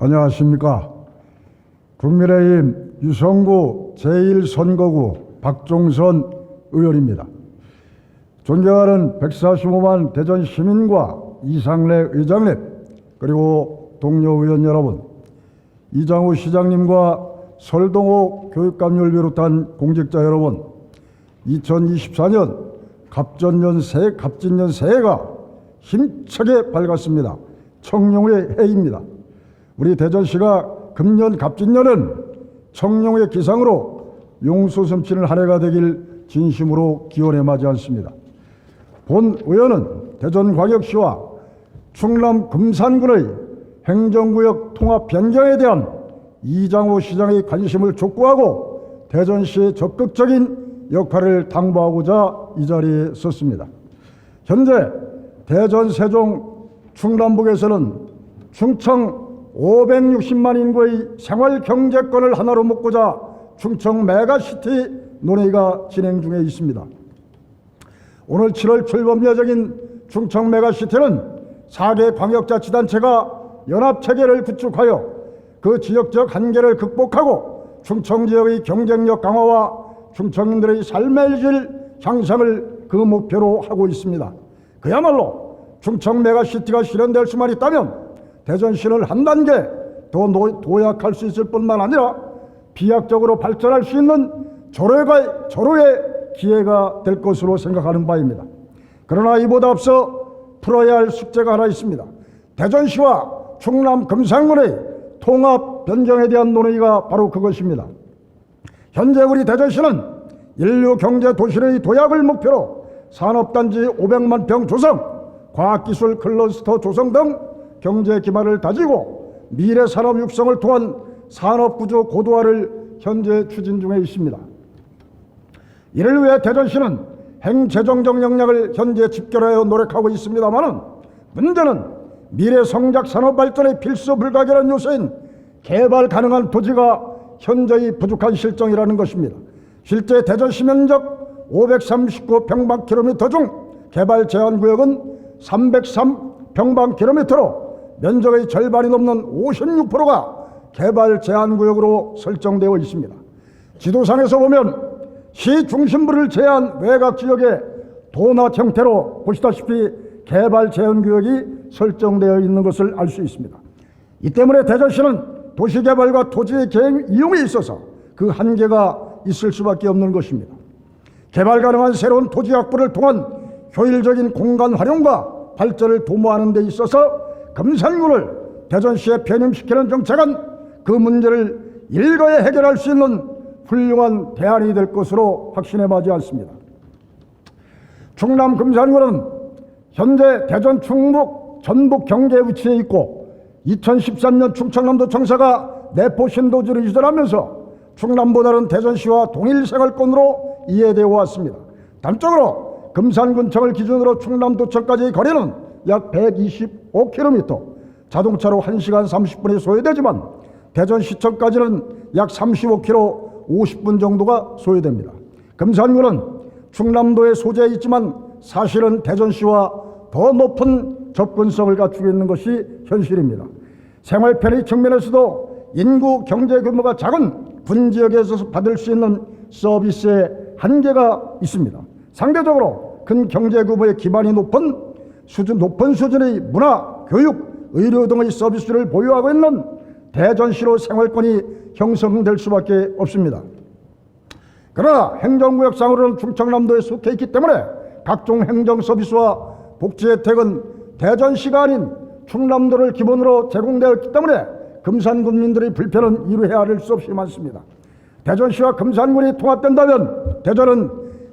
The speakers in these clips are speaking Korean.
안녕하십니까. 국민의힘 유성구 제1선거구 박종선 의원입니다. 존경하는 145만 대전 시민과 이상래 의장님, 그리고 동료 의원 여러분, 이장우 시장님과 설동호 교육감을 비롯한 공직자 여러분, 2024년 갑진년 새해가 힘차게 밝았습니다. 청룡의 해입니다. 우리 대전시가 금년 갑진년은 청룡의 기상으로 용수 숨치는 한 해가 되길 진심으로 기원해 맞이않습니다. 본 의원은 대전광역시와 충남 금산군의 행정구역 통합 변경에 대한 이장우 시장의 관심을 촉구하고 대전시의 적극적인 역할을 당부하고자 이 자리에 섰습니다. 현재 대전, 세종, 충남북에서는 충청 560만 인구의 생활경제권을 하나로 묶고자 충청 메가시티 논의가 진행 중에 있습니다. 오늘 7월 출범 예정인 충청 메가시티는 4개 광역자치단체가 연합체계를 구축하여 그 지역적 한계를 극복하고 충청 지역의 경쟁력 강화와 충청인들의 삶의 질 향상을 그 목표로 하고 있습니다. 그야말로 충청 메가시티가 실현될 수만 있다면 대전시를 한 단계 더 도약할 수 있을 뿐만 아니라 비약적으로 발전할 수 있는 절호의 기회가 될 것으로 생각하는 바입니다. 그러나 이보다 앞서 풀어야 할 숙제가 하나 있습니다. 대전시와 충남 금산군의 통합 변경에 대한 논의가 바로 그것입니다. 현재 우리 대전시는 인류 경제 도시의 도약을 목표로 산업단지 500만 평 조성, 과학기술 클러스터 조성 등 경제 기반을 다지고 미래 산업 육성을 통한 산업구조 고도화를 현재 추진 중에 있습니다. 이를 위해 대전시는 행재정적 역량을 현재 집결하여 노력하고 있습니다만 문제는 미래 성장 산업 발전의 필수 불가결한 요소인 개발 가능한 토지가 현저히 부족한 실정이라는 것입니다. 실제 대전시 면적 539평방킬로미터 중 개발 제한 구역은 303평방킬로미터로 면적의 절반이 넘는 56%가 개발 제한 구역으로 설정되어 있습니다. 지도상에서 보면 시 중심부를 제한 외곽 지역에 도넛 형태로 보시다시피 개발 제한 구역이 설정되어 있는 것을 알 수 있습니다. 이 때문에 대전시는 도시개발과 토지의 계획 이용에 있어서 그 한계가 있을 수밖에 없는 것입니다. 개발 가능한 새로운 토지 확보를 통한 효율적인 공간 활용과 발전을 도모하는 데 있어서 금산군을 대전시에 편입시키는 정책은 그 문제를 일거에 해결할 수 있는 훌륭한 대안이 될 것으로 확신해 마지 않습니다. 충남 금산군은 현재 대전 충북 전북 경계에 위치해 있고 2013년 충청남도 청사가 내포 신도지를 이전하면서 충남보다는 대전시와 동일 생활권으로 이해되어 왔습니다. 단적으로 금산군청을 기준으로 충남도청까지의 거리는 약 125km, 자동차로 1시간 30분이 소요되지만 대전시청까지는 약 35km, 50분 정도가 소요됩니다. 금산군은 충남도에 소재해 있지만 사실은 대전시와 더 높은 접근성을 갖추고 있는 것이 현실입니다. 생활 편의 측면에서도 인구 경제 규모가 작은 군 지역에서 받을 수 있는 서비스에 한계가 있습니다. 상대적으로 큰 경제 규모의 기반이 높은 수준의 문화, 교육, 의료 등의 서비스를 보유하고 있는 대전시로 생활권이 형성될 수밖에 없습니다. 그러나 행정구역상으로는 충청남도에 속해 있기 때문에 각종 행정 서비스와 복지 혜택은 대전시가 아닌 충남도를 기본으로 제공되어 있기 때문에 금산 군민들의 불편은 이루 헤아릴 수 없이 많습니다. 대전시와 금산군이 통합된다면 대전은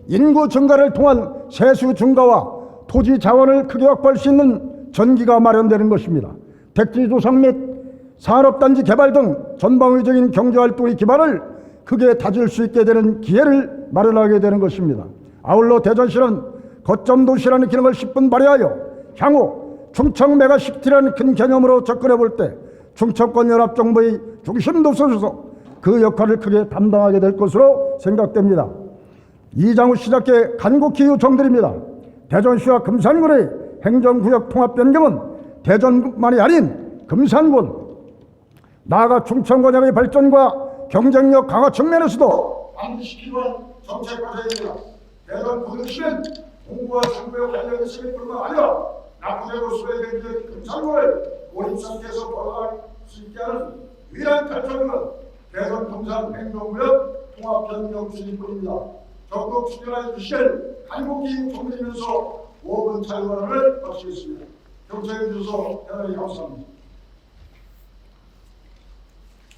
인구 증가를 통한 세수 증가와 토지 자원을 크게 확보할 수 있는 전기가 마련되는 것입니다. 택지 조성 및 산업단지 개발 등 전방위적인 경제활동의 기반을 크게 다질 수 있게 되는 기회를 마련하게 되는 것입니다. 아울러 대전시는 거점 도시라는 기능을 10분 발휘하여 향후 충청 메가시티라는 큰 개념으로 접근해 볼 때 충청권 연합정부의 중심도 서서 그 역할을 크게 담당하게 될 것으로 생각됩니다. 이장우 시장께 간곡히 요청드립니다. 대전시와 금산군의 행정구역 통합 변경은 대전만이 아닌 금산군, 나아가 충청권역의 발전과 경쟁력 강화 측면에서도 반드시 필요한 정책 과제입니다. 대전 부등시는 공부와 정부의 관련 시민뿐만 아니라 납부제로서의 경제적 금산물을 고립 상태에서 벗어날 수 있게 하는 유일한 탈출은 대전 동산 행정구역 통합변경 추진뿐입니다. 적극 추진해 주실 한국기후 총리면서 5분 탈원을 마치겠습니다. 경청해 주셔서 대단히 감사합니다.